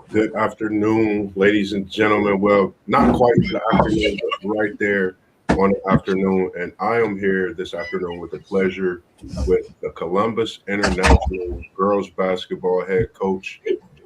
Good afternoon, ladies and gentlemen. Well, not quite the afternoon, but right there on the afternoon. And I am here this afternoon with the pleasure with the Columbus International girls basketball head coach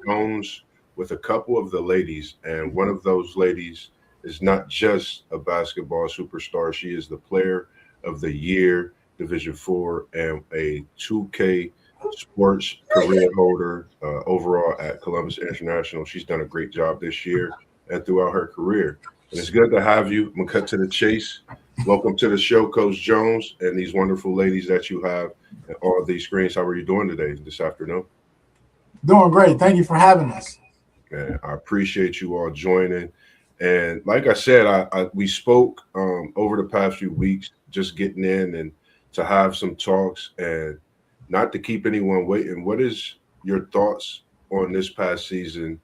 Jones with a couple of the ladies. And one of those ladies is not just a basketball superstar, she is the player of the year, Division Four, and a 2K sports career holder overall at Columbus International. She's done a great job this year and throughout her career. And it's good to have you. I'm going to cut to the chase. Welcome to the show, Coach Jones, and these wonderful ladies that you have and all of these screens. How are you doing today, this afternoon? Doing great. Thank you for having us. And I appreciate you all joining. And like I said, we spoke over the past few weeks, just getting in and to have some talks and not to keep anyone waiting. What is your thoughts on this past season?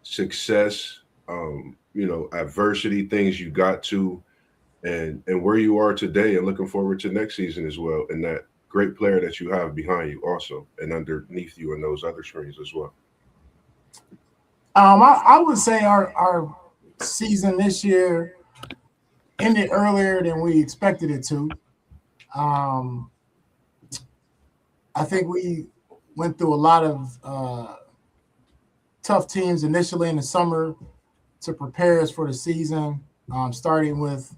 Success, adversity, things you got to, and where you are today, and looking forward to next season as well, and that great player that you have behind you also, and underneath you in those other screens as well. I would say our season this year ended earlier than we expected it to. Um, I think we went through a lot of tough teams initially in the summer to prepare us for the season, starting with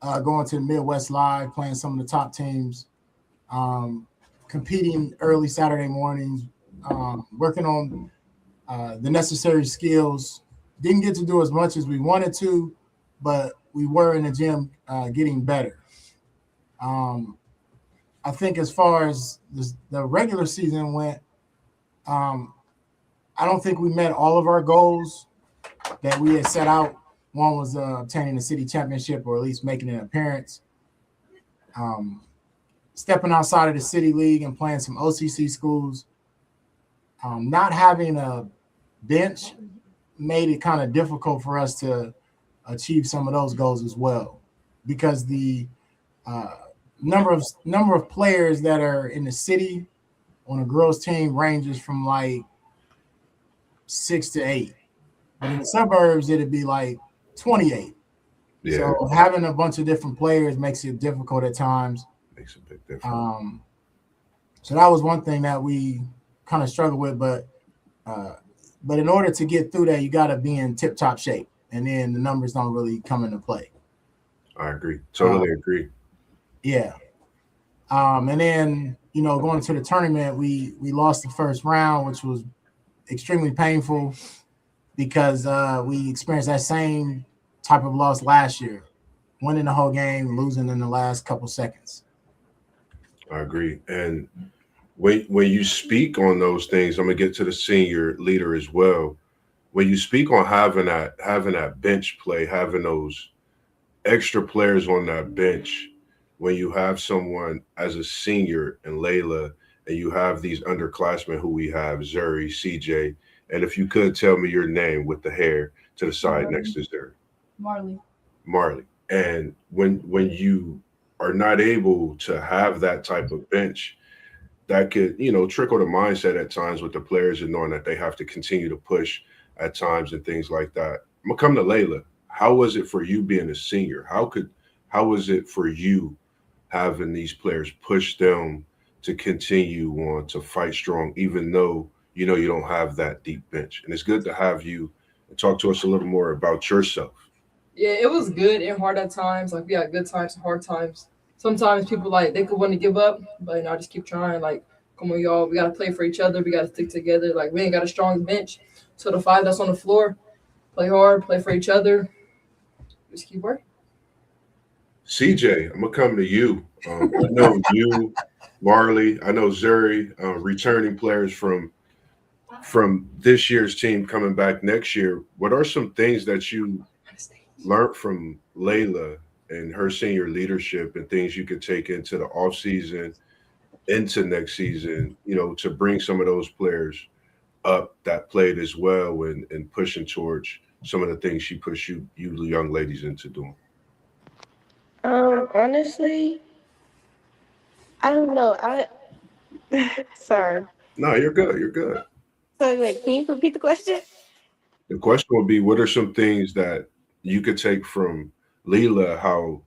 going to the Midwest Live, playing some of the top teams, um, competing early Saturday mornings, working on the necessary skills. Didn't get to do as much as we wanted to, but we were in the gym getting better. Um, I think as far as the regular season went, um, I don't think we met all of our goals that we had set out. One was obtaining the city championship or at least making an appearance. Um, Stepping outside of the city league and playing some OCC schools. Not having a bench made it kind of difficult for us to achieve some of those goals as well, because the uh, number of players that are in the city on a girls team ranges from like 6 to 8, but in the suburbs it'd be like 28. Yeah, So having a bunch of different players makes it difficult at times. makes a big difference. Um, so that was one thing that we kind of struggled with, uh, but in order to get through that, you got to be in tip top shape, and then the numbers don't really come into play. I agree. Uh, Totally agree. yeah, and then going to the tournament, we lost the first round, which was extremely painful because we experienced that same type of loss last year, winning the whole game, losing in the last couple seconds. I agree. And when you speak on those things, I'm gonna get to the senior leader as well. When you speak on having that bench play, having those extra players on that bench, when you have someone as a senior and Layla, and you have these underclassmen who we have, Zuri, CJ, and if you could tell me your name with the hair to the side next Marley. to Zuri, Marley. Marley. And when you are not able to have that type of bench, that could trickle the mindset at times with the players and knowing that they have to continue to push at times and things like that. I'm gonna come to Layla. How was it for you being a senior? How was it for you having these players push them to continue on to fight strong, even though you don't have that deep bench? And it's good to have you and talk to us a little more about yourself. Yeah, it was good and hard at times. Like we had good times and hard times. Sometimes people like they could want to give up, but I just keep trying. Like, come on, y'all, we gotta play for each other. We gotta stick together. Like we ain't got a strong bench, so the five that's on the floor, play hard, play for each other. Just keep working. CJ, I'm gonna come to you. I know you, Marley. I know Zuri, returning players from this year's team coming back next year. What are some things that you learned from Layla and her senior leadership and things you could take into the off season, into next season, to bring some of those players up that played as well and pushing towards some of the things she pushed you young ladies into doing. Honestly, I don't know. Sorry. No, you're good. You're good. So, like, can you repeat the question? The question would be, what are some things that you could take from Leela, how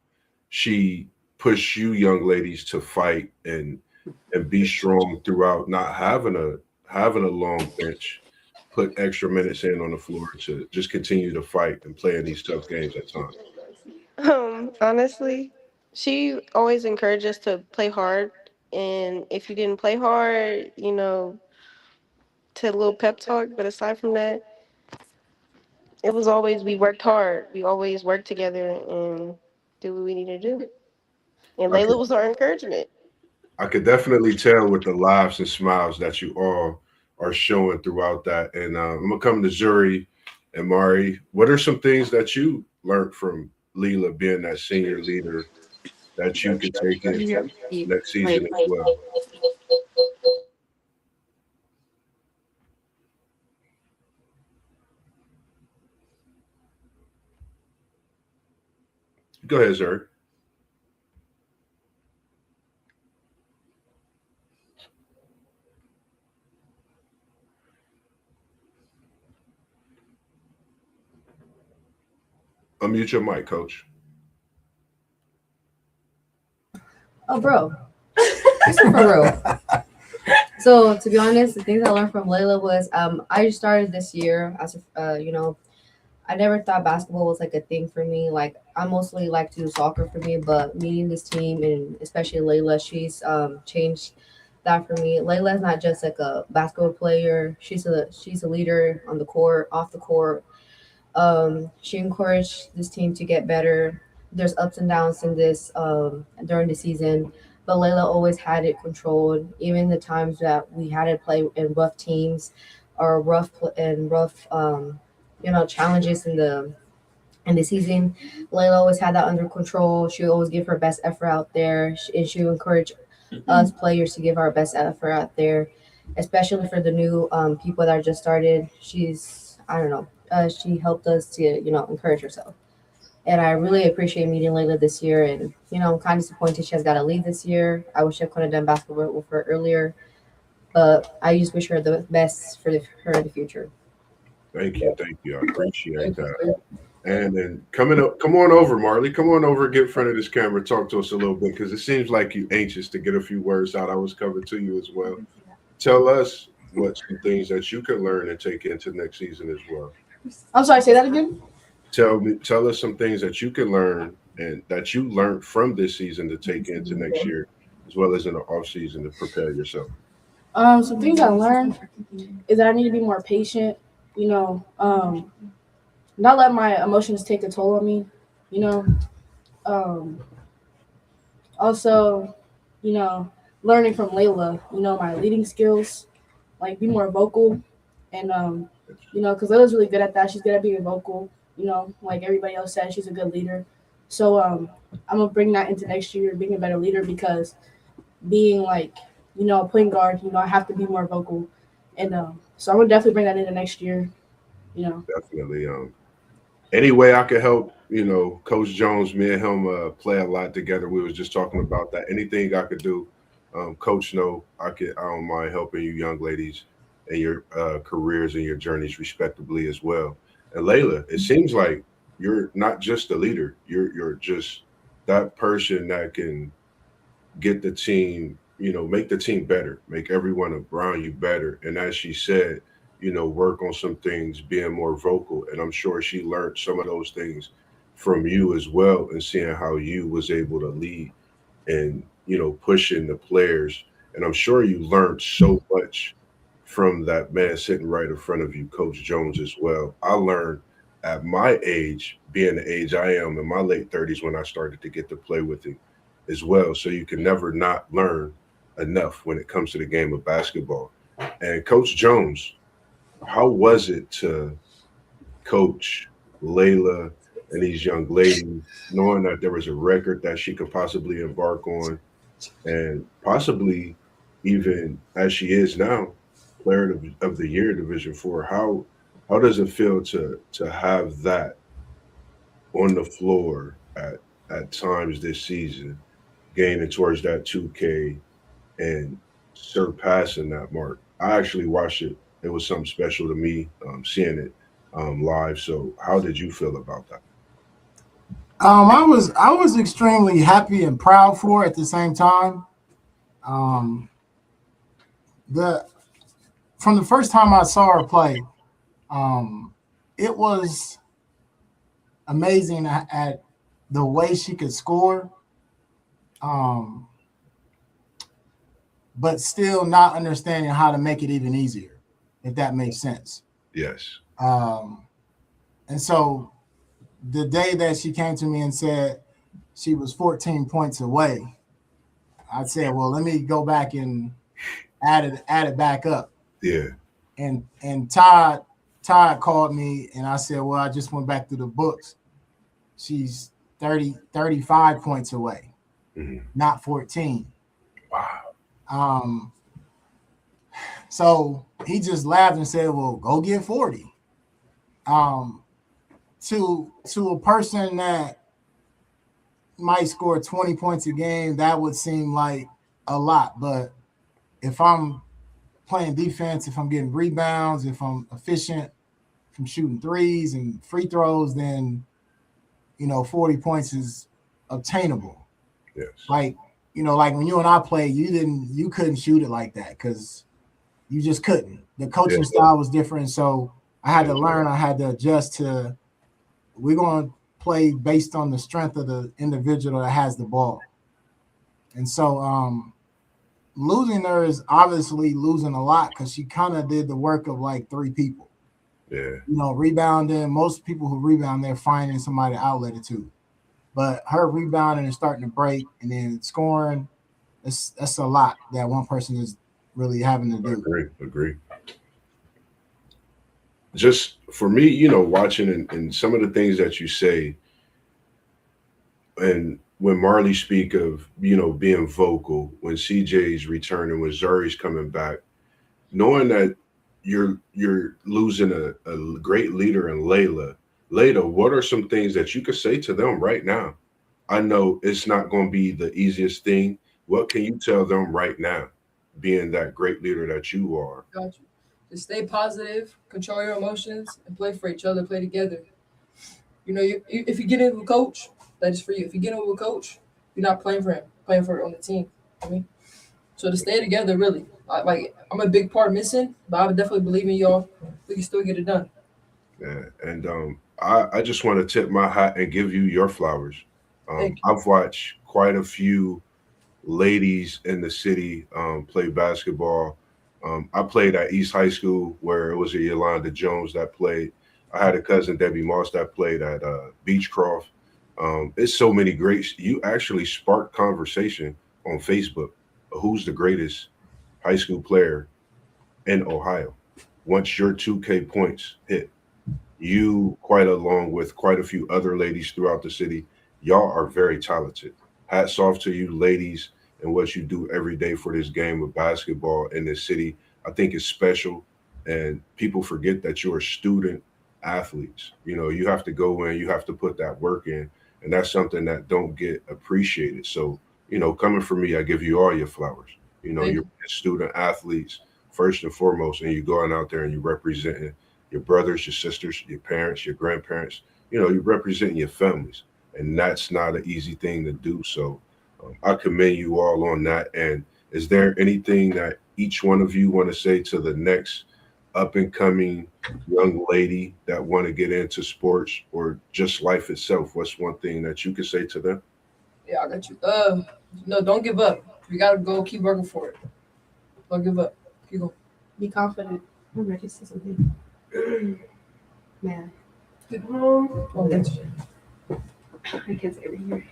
she pushed you young ladies to fight and be strong throughout not having a long bench, put extra minutes in on the floor to just continue to fight and play in these tough games at times. Honestly, she always encouraged us to play hard. And if you didn't play hard, to a little pep talk. But aside from that, it was always we worked hard. We always worked together and do what we need to do. And I could Layla was our encouragement. I could definitely tell with the laughs and smiles that you all are showing throughout that. And I'm gonna come to Zuri and Mari. What are some things that you learned from Leela being that senior leader that you could take in next season as well? Go ahead, Zuri. Unmute your mic, Coach. Oh, bro. This is for real. So to be honest, the things I learned from Layla was I just started this year as a I never thought basketball was like a thing for me. Like I mostly like to do soccer for me, but meeting this team and especially Layla, she's changed that for me. Layla's not just like a basketball player. She's a leader on the court, off the court. She encouraged this team to get better. There's ups and downs in this during the season, but Layla always had it controlled. Even the times that we had to play in rough teams or rough challenges in the season, Layla always had that under control. She would always give her best effort out there, and she would encourage us players to give our best effort out there, especially for the new people that are just started. I don't know, she helped us to encourage herself. And I really appreciate meeting Layla this year. And I'm kind of disappointed she has got to leave this year. I wish I could have done basketball with her earlier, but I just wish her the best for her in the future. Thank you, thank you. I appreciate that. And then come on over, Marley. Come on over, get in front of this camera, talk to us a little bit, because it seems like you're anxious to get a few words out. I was coming to you as well. Tell us what some things that you can learn and take into next season as well. I'm sorry, say that again. Tell us some things that you can learn and that you learned from this season to take into next year, as well as in the off season to prepare yourself. Some things I learned is that I need to be more patient. Not let my emotions take a toll on me. Also, learning from Layla. My leading skills, like be more vocal, and because Layla's really good at that. She's good at being vocal. Like everybody else said, she's a good leader. So I'm gonna bring that into next year, being a better leader, because being like a point guard, I have to be more vocal, and so I'm gonna definitely bring that into next year. Definitely. Any way I could help, Coach Jones, me and him play a lot together. We was just talking about that. Anything I could do, Coach, I don't mind helping you young ladies and your careers and your journeys respectively as well. And Layla, it seems like you're not just a leader. You're just that person that can get the team, make the team better, make everyone around you better. And as she said, work on some things, being more vocal. And I'm sure she learned some of those things from you as well, and seeing how you was able to lead and, pushing the players. And I'm sure you learned so much from that man sitting right in front of you, Coach Jones, as well. I learned at my age, being the age I am in my late 30s when I started to get to play with him as well. So you can never not learn enough when it comes to the game of basketball. And Coach Jones, how was it to coach Layla and these young ladies, knowing that there was a record that she could possibly embark on, and possibly even as she is now, player of the year, Division IV? How does it feel to have that on the floor at times this season, gaining towards that 2K and surpassing that mark? I actually watched it it was something special to me seeing it live. So how did you feel about that? I was extremely happy and proud for her at the same time. Um, the From the first time I saw her play, it was amazing at the way she could score, um, but still not understanding how to make it even easier, if that makes sense. Yes. Um, and so the day that she came to me and said she was 14 points away, I said, "Well, let me go back and add it back up." Yeah. And Todd called me and I said, "Well, I just went back through the books. She's 35 points away, Mhm. not 14." Wow. Um, so he just laughed and said, "Well, go get 40." Um, to a person that might score 20 points a game, that would seem like a lot. But if I'm playing defense, if I'm getting rebounds, if I'm efficient from shooting threes and free throws, then 40 points is obtainable. Yes. Like, like when you and I played, you couldn't shoot it like that because you just couldn't. The coaching style was different. So I had to learn, I had to adjust to, we're going to play based on the strength of the individual that has the ball. And so losing her is obviously losing a lot because she kind of did the work of like three people. Yeah. Rebounding. Most people who rebound, they're finding somebody to outlet it to. But her rebounding and starting to break and then scoring, that's a lot that one person is really having to do. Agree. Just for me, watching and some of the things that you say, and when Marley speak of, being vocal, when CJ's returning, when Zuri's coming back, knowing that you're losing a great leader in Layla. Layla, what are some things that you could say to them right now? I know it's not going to be the easiest thing. What can you tell them right now, being that great leader that you are? Got you. Just stay positive, control your emotions, and play for each other. Play together. If you get in with a coach, that is for you. If you get in with a coach, you're not playing for him, playing for on the team. So to stay together, really. I'm a big part missing, but I would definitely believe in y'all. We can still get it done. Yeah, and I just want to tip my hat and give you your flowers. Thank you. I've watched quite a few ladies in the city play basketball. I played at East High School where it was a Yolanda Jones that played. I had a cousin, Debbie Moss, that played at Beechcroft. It's so many greats. You actually sparked conversation on Facebook of who's the greatest high school player in Ohio. Once your 2K points hit, you, quite along with quite a few other ladies throughout the city, y'all are very talented. Hats off to you, ladies, and what you do every day for this game of basketball in this city. I think it's special, and people forget that you're student athletes. You have to go in, you have to put that work in, and that's something that don't get appreciated. So, coming from me, I give you all your flowers. You're student athletes first and foremost, and you're going out there and you're representing your brothers, your sisters, your parents, your grandparents. You're representing your families, and that's not an easy thing to do. So I commend you all on that. And is there anything that each one of you want to say to the next up and coming young lady that want to get into sports or just life itself? What's one thing that you could say to them? Yeah, I got you. No, don't give up. You gotta go keep working for it. Don't give up. Keep going. Be confident. I'm ready to say something. Man. Oh, that's you. I can't say it here.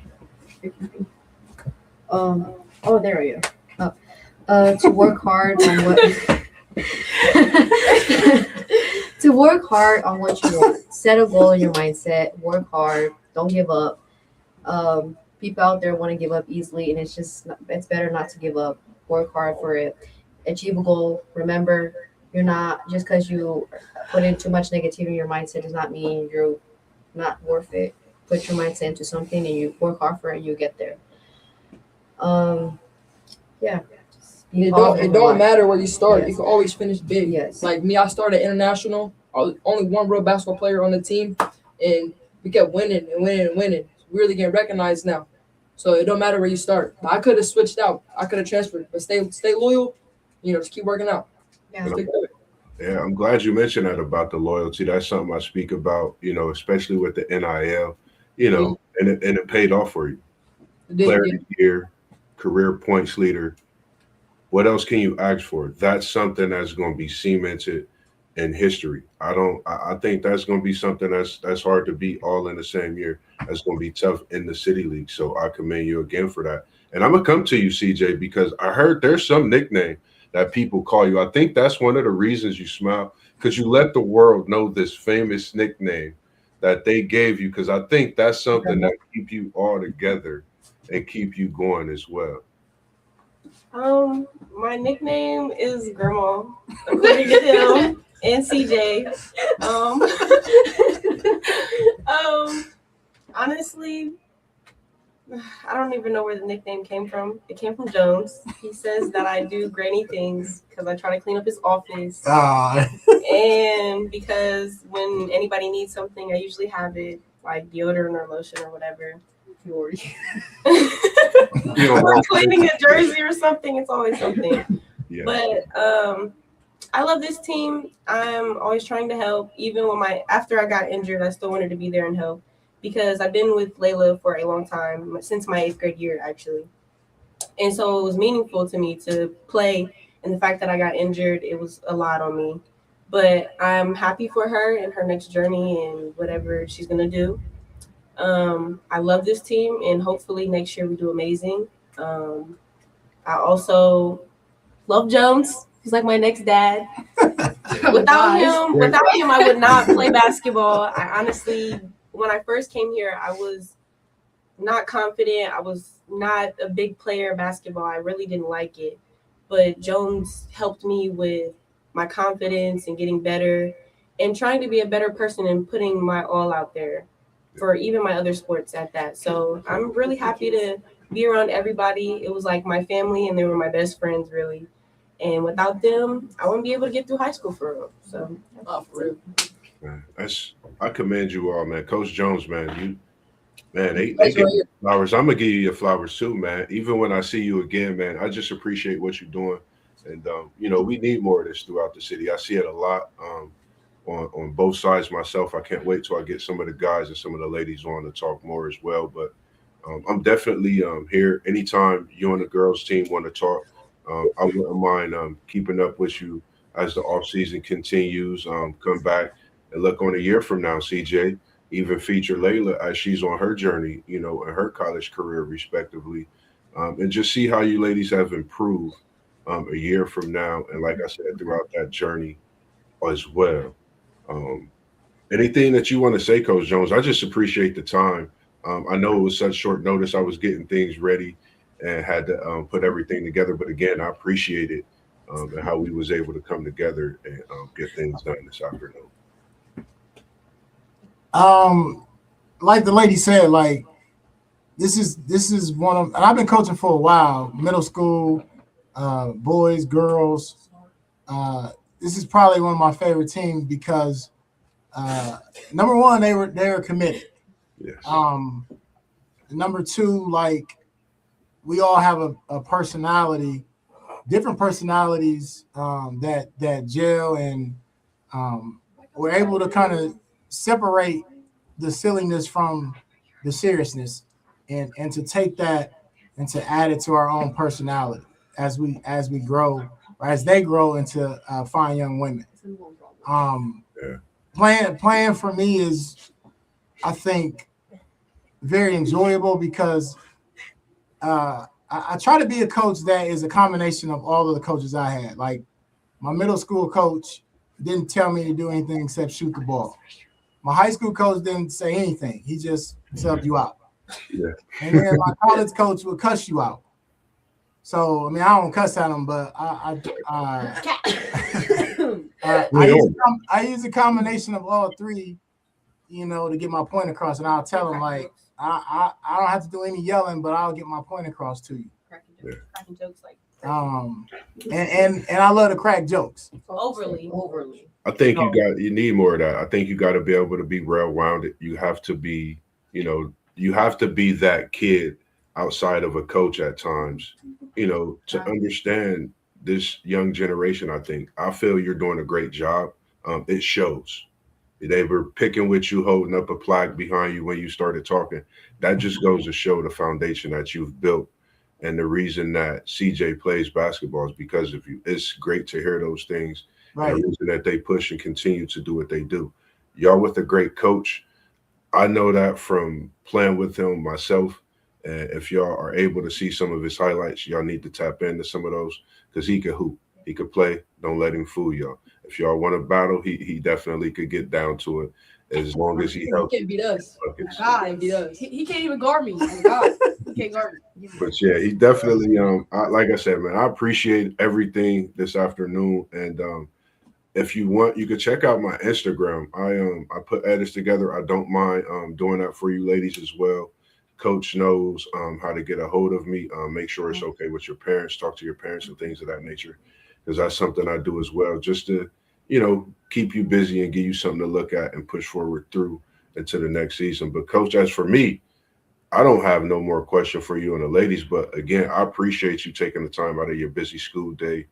Oh, there we go. To work hard on what to work hard on what you want. Set a goal in your mindset. Work hard. Don't give up. People out there want to give up easily, and it's better not to give up. Work hard for it. Achieve a goal. Remember, you're not just because you put in too much negativity in your mindset does not mean you're not worth it. Put your mindset into something and you work hard for it and you get there. Yeah, just It don't matter where you start. Yes. You can always finish big. Yes. Like me, I started international. I was only one real basketball player on the team, and we kept winning and winning and winning. We're really getting recognized now. So it don't matter where you start. I could have switched out. I could have transferred, but stay loyal. Just keep working out. Yeah. Stick to it. Yeah, I'm glad you mentioned that about the loyalty. That's something I speak about, especially with the NIL, and it paid off for you. It did, Player yeah. of the year, career points leader. What else can you ask for? That's something that's going to be cemented in history. I think that's going to be something that's hard to beat all in the same year. That's going to be tough in the city league. So I commend you again for that. And I'm gonna come to you, CJ, because I heard there's some nickname that people call you. I think that's one of the reasons you smile, because you let the world know this famous nickname that they gave you, because I think that's something that keep you all together and keep you going as well. My nickname is Grandma, according to him and CJ. Honestly, I don't even know where the nickname came from. It came from Jones. He says that I do granny things because I try to clean up his office. And because when anybody needs something, I usually have it, like deodorant or lotion or whatever. Or cleaning a jersey or something, it's always something. Yeah. But I love this team. I'm always trying to help. Even when after I got injured, I still wanted to be there and help, because I've been with Layla for a long time, since my 8th grade year actually. And so it was meaningful to me to play, and the fact that I got injured, it was a lot on me. But I'm happy for her and her next journey and whatever she's gonna do. I love this team, and hopefully next year we do amazing. I also love Jones. He's like my next dad. Without him, I would not play basketball. I honestly, when I first came here, I was not confident. I was not a big player of basketball. I really didn't like it. But Jones helped me with my confidence and getting better and trying to be a better person and putting my all out there for even my other sports at that. So I'm really happy to be around everybody. It was like my family, and they were my best friends, really. And without them, I wouldn't be able to get through high school for real. So, For real. Man, I commend you all, man. Coach Jones, man, they That's give right. you flowers. I'm gonna give you your flowers too, man. Even when I see you again, man, I just appreciate what you're doing. And we need more of this throughout the city. I see it a lot on both sides myself. I can't wait till I get some of the guys and some of the ladies on to talk more as well. But I'm definitely here anytime you and the girls team want to talk. I wouldn't mind keeping up with you as the off season continues. Come back and look on a year from now, CJ. Even feature Layla as she's on her journey, in her college career, respectively, and just see how you ladies have improved a year from now. And like I said, throughout that journey as well. Anything that you want to say, Coach Jones? I just appreciate the time. I know it was such short notice. I was getting things ready and had to put everything together. But again, I appreciate it and how we was able to come together and get things done this afternoon. Like the lady said, like this is one of, and I've been coaching for a while, middle school, boys, girls. This is probably one of my favorite teams because number one, they were committed. Yes. Number two, like we all have a personality, different personalities that gel, and we're able to kind of separate the silliness from the seriousness, and to take that and to add it to our own personality as we grow, or as they grow into fine young women. Playing for me is, I think, very enjoyable because I try to be a coach that is a combination of all of the coaches I had. Like my middle school coach didn't tell me to do anything except shoot the ball. My high school coach didn't say anything. He just subbed you out. Yeah. And then my college coach would cuss you out. So, I mean, I don't cuss at him, but I use a combination of all three, to get my point across. And I'll tell him, like, I don't have to do any yelling, but I'll get my point across to you. cracking jokes like And I love to crack jokes. Overly. I think you need more of that. I think you got to be able to be well-rounded. You have to be, you have to be that kid outside of a coach at times, to understand this young generation. I feel you're doing a great job. It shows. They were picking with you, holding up a plaque behind you when you started talking. That just goes to show the foundation that you've built. And the reason that CJ plays basketball is because of you. It's great to hear those things. Right. And the reason that they push and continue to do what they do. Y'all with a great coach. I know that from playing with him myself. And if y'all are able to see some of his highlights, y'all need to tap into some of those because he could hoop. He could play. Don't let him fool y'all. If y'all want to battle, he definitely could get down to it as long as he helps. He can't beat us. Buckets. Can't beat us. He can't even guard me. Oh, God. He can't guard me. But yeah, he definitely like I said, man, I appreciate everything this afternoon. And if you want, you can check out my Instagram. I put edits together. I don't mind doing that for you ladies as well. Coach knows how to get a hold of me. Make sure it's okay with your parents. Talk to your parents and things of that nature, because that's something I do as well, just to keep you busy and give you something to look at and push forward through into the next season. But Coach, as for me, I don't have no more question for you and the ladies. But again, I appreciate you taking the time out of your busy school day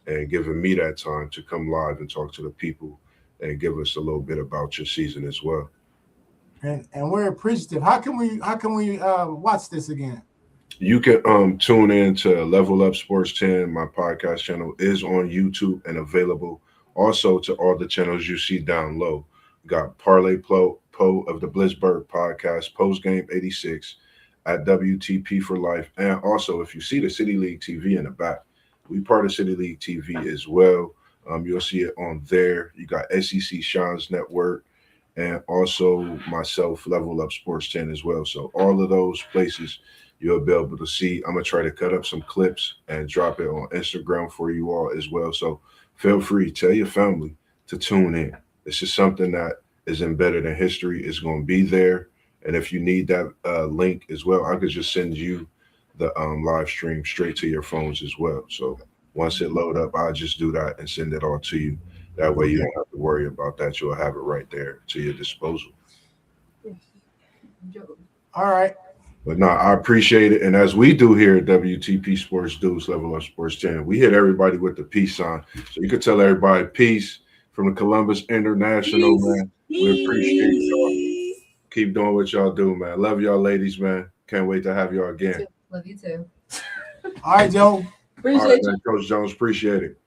and giving me that time to come live and talk to the people and give us a little bit about your season as well. And we're appreciative. How can we watch this again? You can tune in to Level Up Sports 10. My podcast channel is on YouTube and available also to all the channels you see down low. We got Parlay Poe of the Blitzburg podcast, Post Game 86 at WTP for Life. And also, if you see the City League TV in the back, we part of City League TV as well. You'll see it on there. You got SEC Sean's Network and also myself, Level Up Sports 10 as well. So all of those places you'll be able to see. I'm going to try to cut up some clips and drop it on Instagram for you all as well. So feel free, tell your family to tune in. This is something that is embedded in history. It's going to be there. And if you need that link as well, I could just send you the live stream straight to your phones as well. So once it load up, I'll just do that and send it all to you. That way you don't have to worry about that. You'll have it right there to your disposal. All right. But no, I appreciate it. And as we do here at WTP Sports Dudes, Level Up Sports 10, we hit everybody with the peace sign. So you can tell everybody peace from the Columbus International, man. We appreciate y'all. Keep doing what y'all do, man. Love y'all ladies, man. Can't wait to have y'all again. Love you too. All right, Joe. Appreciate All right, you. man. Coach Jones, appreciate it.